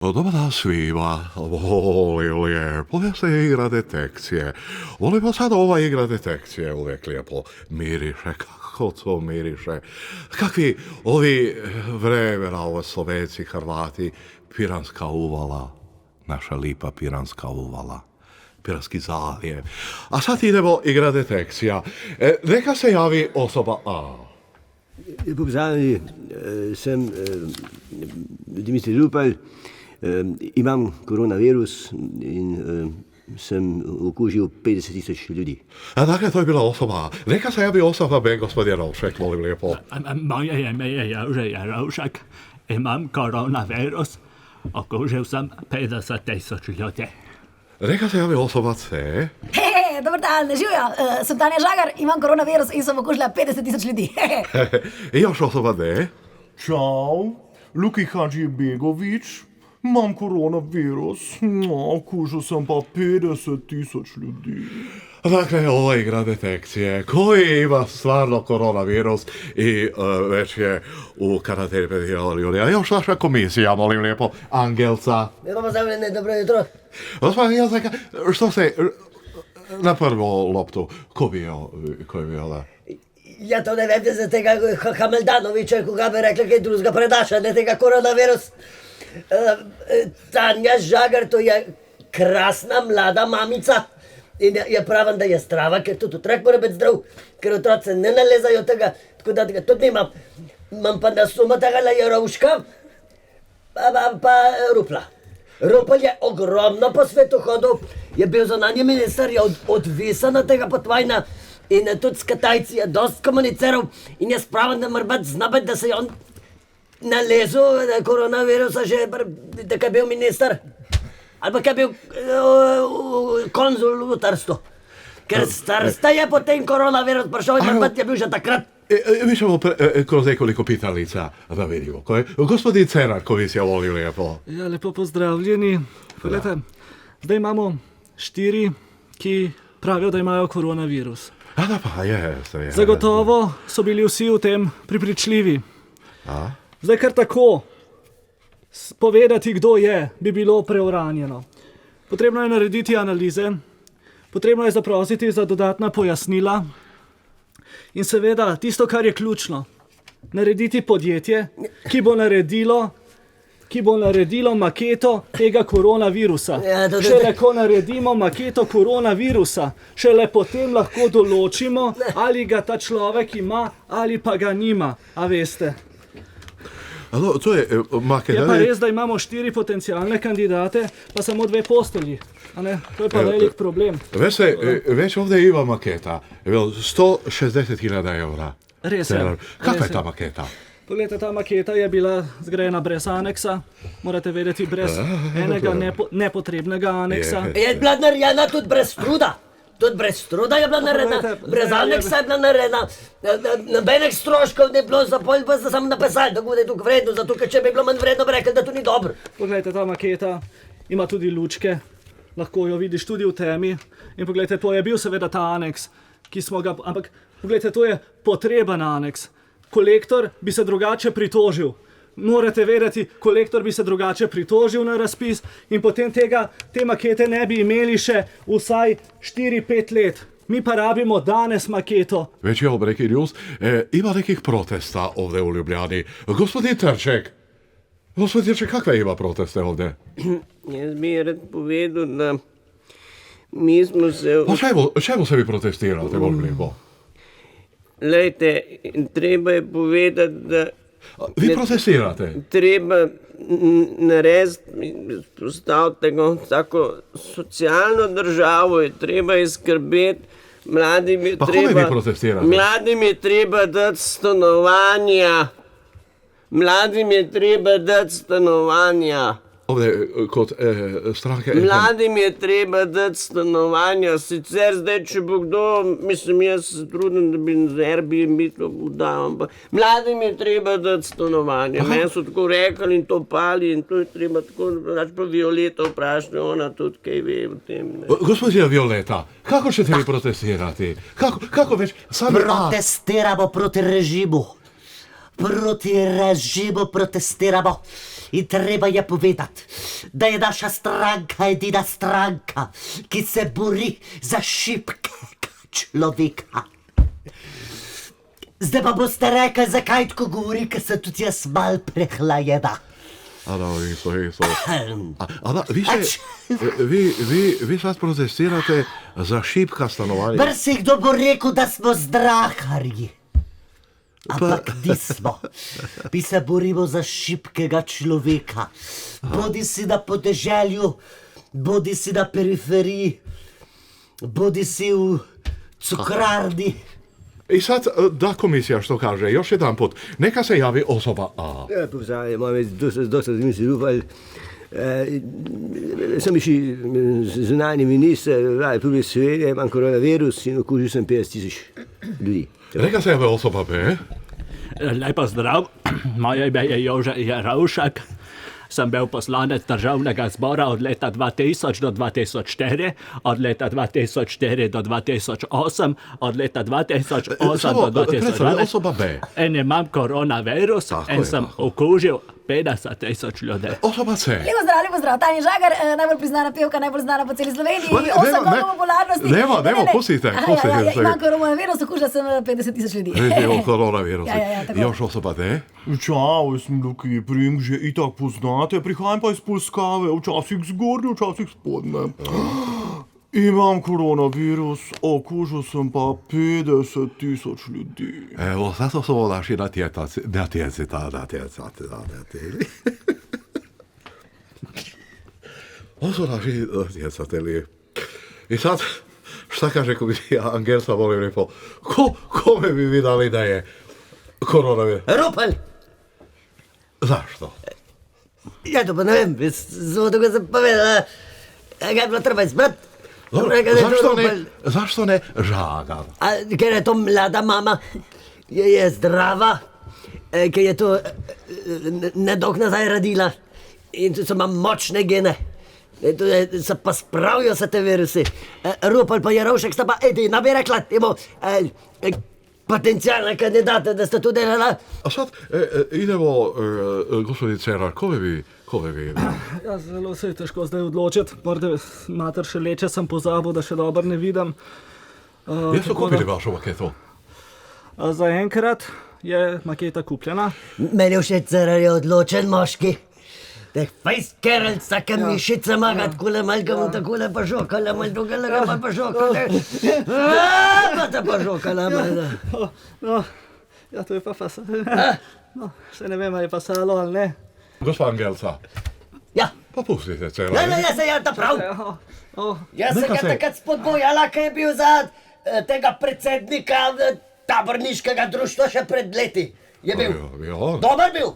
Dobar dan svima, lijepo je se igra detekcije. Volimo sad ova igra detekcije, uvijek lijepo miriše, kako to miriše. Kakvi ovi vremena, ovo Slovenci, Hrvati, Piranska uvala, naša lipa Piranska uvala, Piranski zaljev. A sad idemo igra detekcija. Neka se javi osoba A. Povezani sem Dimitri Rupel, imam koronavirus in sem okužil 50.000 ljudi. Dakle, to je bila osoba A. Neka se javi osoba B, gospodin Rovšek, molim lijepo. Moje ime je Jože Rovšek, imam koronavirus, okužil sem 50.000 ljudi. Neka se javi osoba C. Dobar dan, živijo, sem Tanja Žagar, imam koronavirus in sem okužila 50.000 ljudi. I još osoba D. Čau, Luki Hadžibegović, imam koronavirus, okužil sem pa 50.000 ljudi. Dakle, ova igra detekcije. Koji ima stvarno koronavirus i već je u karanteni 50.000 ljudi. A još naša komisija, molim lijepo, Angelca. Evo pozdravljene, dobro jutro. Gospodin Jazeka, što se na prvu loptu, ko je bio da? Ja to ne vem za tega Hameldanoviča, koga bi rekla kaj drugega predaša, ne tega koronavirus. Tanja Žagar, to je krasna mlada mamica. In je pravim, da je zdrava, ker tudi otrok mora biti zdrav, ker otroci ne nalezajo tega, tako da tega tudi nimam. Imam pa na suma tega Rovška, pa Rupla. Rupel je ogromno po svetu hodil, je bil zunanji minister, je odvisen od tega potvajna in tudi s Kitajci je dost komuniciral in je spravim, da mora biti znabiti, da se je on nalezel koronavirusa že, da je bil minister. Ali pa kaj bil konzul v Trstu. Ker s Trsta je potem koronavirus prišel in je bil že takrat. Mi ćemo kroz nekoliko pitalica da vidimo. Gospodin Cerar, komisija voli lijepo. Ja, lepo pozdravljeni. Poglejte, zdaj imamo 4, ki pravijo, da imajo koronavirus. Da pa, je. Zagotovo so bili vsi v tem prepričljivi. A? Zdaj kar tako povedati, kdo je, bi bilo preuranjeno. Potrebno je narediti analize, potrebno je zaprositi za dodatna pojasnila in seveda tisto, kar je ključno, narediti podjetje, ki bo naredilo maketo tega koronavirusa. Šele ko naredimo maketo koronavirusa, šele potem lahko določimo, ali ga ta človek ima ali pa ga nima, a veste. To je maketa. Je pa res, da imamo 4 potencijalne kandidate, pa samo 2 postelji. To je pa velik problem. Već ovdje ima maketa. 160.000 eura. Res je. Kakva je ta maketa? Poglejte, ta maketa je bila zgrajena brez aneksa. Morate vedeti, brez enega nepotrebnega aneksa. Je bila narejena tudi brez truda. Tudi brez truda je bila narejena, brez aneksa je bila narejena, nobenih stroškov ne bilo, za pol pa ste samo napisali, da je tukaj vredno, zato ker če bi bilo manj vredno, bi rekli, da to ni dobro. Poglejte, ta maketa ima tudi lučke, lahko jo vidiš tudi v temi. In poglejte, to je bil seveda ta aneks, ki smo ga, ampak poglejte, to je potreben aneks. Kolektor bi se drugače pritožil. Morate vedeti, kolektor bi se drugače pritožil na razpis in potem te makete ne bi imeli še vsaj 4-5 let. Mi pa rabimo danes maketo. Već je breaking news. Ima nekih protesta ovdje u Ljubljani. Gospodin Trček, kakve ima proteste ovdje? Jaz bi rad povedal, da mi smo se... Pa čemu se vi protestirate, volim lijepo? Lejte, treba je povedati, da... Vi protestirate? Treba narediti, postaviti tako socialno državo, je treba izskrbeti, mladim je treba... Pa kome vi protestirate? Mladim je treba dati stanovanja. Mladim je treba dati stanovanja. Ovdje kod stranke... Mladim je treba dati stanovanja, sicer zdaj, če bo kdo, mislim, jaz se trudim, da bi z Airbnb to udal, ampak mladim je treba dati stanovanja. Meni so tako rekli in to pali in to je treba tako, znači pa Violeta vprašati, ona tudi kaj ve o tem. Gospodina Violeta, kako ćete vi protestirati? Kako već sami... Protestiramo proti režimu. proti režimu protestiramo. In treba je povedati, da je naša stranka edina stranka, ki se bori za šibkega človeka. Zdaj pa boste rekli, zakaj tako govori, ker sem tudi jaz mal prehlajena. Isto. Vi sad protestirate za šibka stanovanja. Brsi kdo bo rekel, da smo zdraharji. Ampak nismo. Mi se borimo za šibkega človeka. Bodi si na podeželju, bodi si na periferiji, bodi si v cukrarni. I sad, da komisija što kaže, još jedan put, neka se javi osoba A. Ja, povzaj, imam dosta zmisli upal. Sem še zunanji minister Republike Slovenije, imam koronavirus in okužil sem 50,000 ljudi. Neka se javi osoba B. Lepo zdrav, moje ime je Jože Jerovšek. Sem bil poslanec državnega zbora od leta 2000 do 2004, od leta 2004 do 2008, od leta 2008 do 2012. Osoba B. In imam koronavirus in sem okužil 50,000 ljudi. Osoba C. Lepo zdrav, Tanja Žagar, najbolj priznana pevka, najbolj znana po celi Sloveniji, 8 godov popularnosti. Nemo, pustite. Imam koronavirus, okužila sem 50,000 ljudi. Koronavirus. tako. Još osoba D. Čau, jaz sem Luki Prim, že itak poznate, prihajam pa iz Polskave, včasih zgornje, včasih spodne. Imam koronavirus, okužil sem pa 50,000 ljudi. Evo, zato smo naši natjecati. Ovo su naši natjecatelji. I sad, šta kaže komisija Angelsa, molim lijepo, kome bi vi dali da je koronavirus? Rupel! Zašto? Ja to pa ne vem, zelo dolgo sem povedala, ga je bilo treba izbrati. Dobro, zašto ne Žagar? Ker je to mlada mama, je zdrava, ker je to nedolg nazaj rodila in so ima močne gene. Se pa spravijo se te virusi. Rupel pa Jerovšek sta pa edina, bi rekla, temu potencijalne kandidate, da sta tu delala. A sad idemo, gospodin Cerar, kome bi? Ja, zelo se je težko zdaj odločiti, morda mater še leče, sem pozabil, da še dobro ne vidim. Jaz so kupili vašo maketo? Zaenkrat je maketa kupljena. Meni všeč Cerar je odločen moški. Teh fejst kerelc, take mišice maga, takole malga mu takole pa žokala, mal drugalega pa žokala. Pa te pa žokala, mal. No, ja, to je pa fasalo. No, še ne vem, ali je fasalo ali ne. Gospod Angelsa. Ja. Pa pustite Cerar. Ne, jaz se je ta prav. Jaz se ga Neka se- takrat spodbojala, kaj je bil za tega predsednika taborniškega društva še pred leti. Je bil. Dober bil.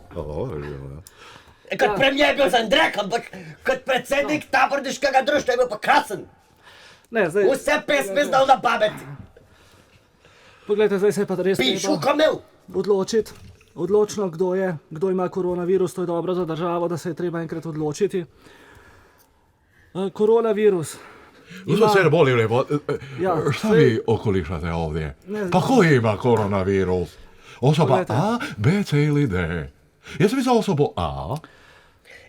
Kot premijer je bil za Andrek, ampak kot predsednik taborniškega društva je bil pa krasen. Ne, zdaj, Vse pesmi znal na pamet. poglejte, zdaj se je pa res Pišu treba kamel. odločiti. Odločno, kdo ima koronavirus, to je dobro za državo, da se je treba enkrat odločiti. Koronavirus. Gospod Cerar, molim lijepo, Ja, šta saj- vi okolišate ovdje? Ne, Pa ko ima koronavirus? Osoba Pogledajte. A, B, C ili D? Jesi vi za osobu A?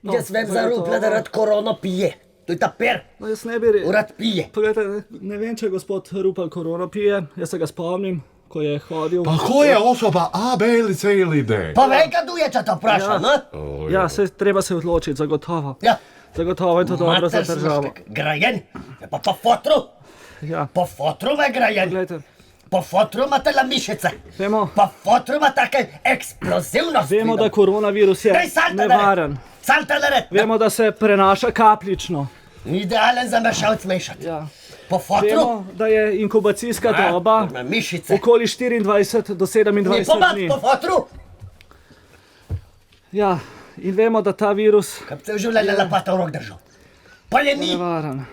Jaz vem za zagotovo. Rupla, da rad korono pije. To je ta per, No, jaz ne bi rekel. rad pije. Poglejte, ne vem, če gospod Rupel korono pije, jaz se ga spomnim, ko je hodil. Pa ko je osoba A, B ili C ili D? Pa vej, kad duje, če te vpraša, ne? Ja, treba se odločiti, zagotovo. Ja. Zagotovo je to dobro za Mater, državo. slušaj, grajen, je pa po fotru. Ja, Po fotru je grajen. poglejte, Po fotru ima tele mišice. vemo, Po fotru ima take eksplozivnosti. vemo, da koronavirus je Daj, salta nevaren. Salta nared. Vemo, da se prenaša kapljično. Idealen za mešalc mešati. Ja. Po fotru Vemo, da je inkubacijska doba ima mišice. okoli 24 do Ni 27 pomat dni. po fotru. Ja, in vemo, da ta virus Kaj bi se v življenju lapata v rok držal. Pa je je ni. nevaren.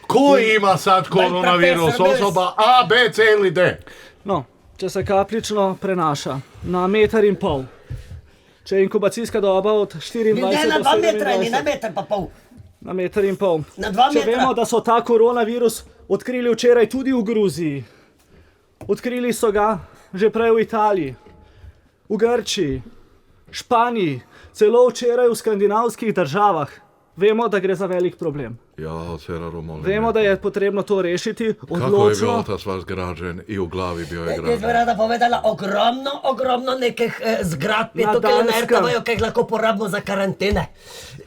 Ko ima sad koronavirus? profesor, Osoba A, B, C ili D? No, če se kapljično prenaša na 1,5 m, če je inkubacijska doba od 24 Ne do na 2 metra, ni 27, na meter pa pol. na 1,5 m. Na 2 Če metra. vemo, da so ta koronavirus odkrili včeraj tudi v Gruziji, odkrili so ga že prej v Italiji, v Grčiji, Španiji, celo včeraj v skandinavskih državah. Vemo, da gre za velik problem. Ja, Ceraro, molim. Vemo, da je potrebno to rešiti Kako je bio odločno. otac vaš građen i u glavi bio je Jaz bi građen? rada povedala ogromno nekih zgradb je Na tukaj na Danskem. RTV-ju, ki jih lahko porabimo za karantene.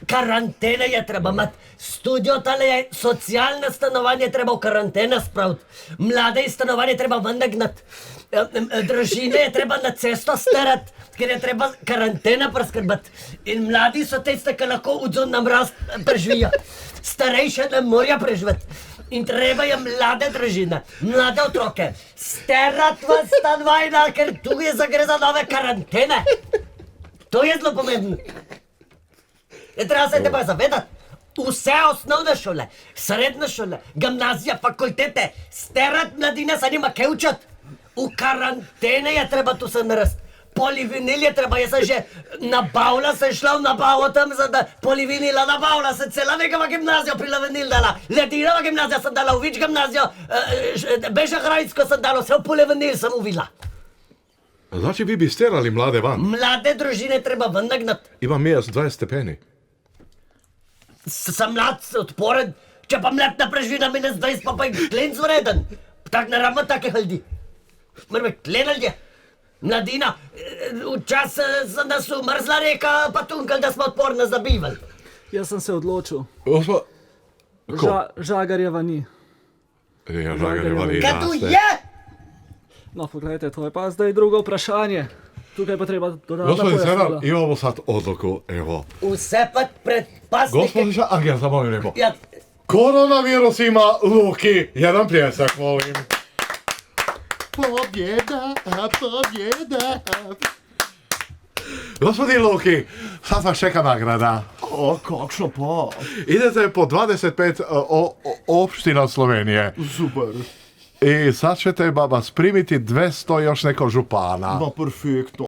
Karantene je treba imeti. Studio tale je socialno stanovanje treba v karantene spraviti. Mlade iz stanovanja treba ven nagnati. Družine je treba na cesto starati, ker je treba karantena preskrbeti. In mladi so tiste, ki lahko v zunam rast preživijo. Starejše ne morajo preživeti. In treba je mlade družine, mlade otroke, sterati v stanovanja, ker tu je gre za nove karantene. To je zelo pomembno. Je treba se tega zavedati. Vse osnovne šole, srednje šole, gimnazije, fakultete, sterati mladine se nima kaj učiti. V karantene je treba tu se narediti. Polivinil je treba, jaz sem že nabavila, sem šla v nabavo tam, da polivinila nabavila, sem cela nekava gimnazijo prilavinil dala. Ledinova gimnazija sem dala, v Vič gimnazijo, Bežahrajsko sem dala, vse v polivinil sem uvila. Znači vi bi sterali mlade van. Mlade družine treba ven nagnati. Imam mjesto 20 stepeni. Sem mlad, odporen, če pa mlad ne preživi na minus 20, pa je klenc vreden. Tak ne rabimo takih ljudi. Moramo klen ljudje. Mladina, včasih sem nas umrzla reka, pa tunkal, da smo odporni za bivalj. Jaz sem se odločil. Osma... Ko? Žagarjeva ni. Ja, Žagarjeva vi Kaj tu raste. je? No, pogledajte, to je pa zdaj drugo vprašanje. Tukaj pa treba dodatno Gospodin Cerar, pojasnilo. imamo sad odluku, evo. Vse pa predpasnike. Gospodin Angel, zamolim lijepo. Ja, Koronavirus ima Luki, jedan pljesak, molim. Pobjeda, pobjeda. Gospodin Luki, sad vas čeka nagrada. O, kakšno pa? Idete po 25 opština Slovenije. Super. I sad ćete vas primiti 200 još neko župana. Ma perfektno.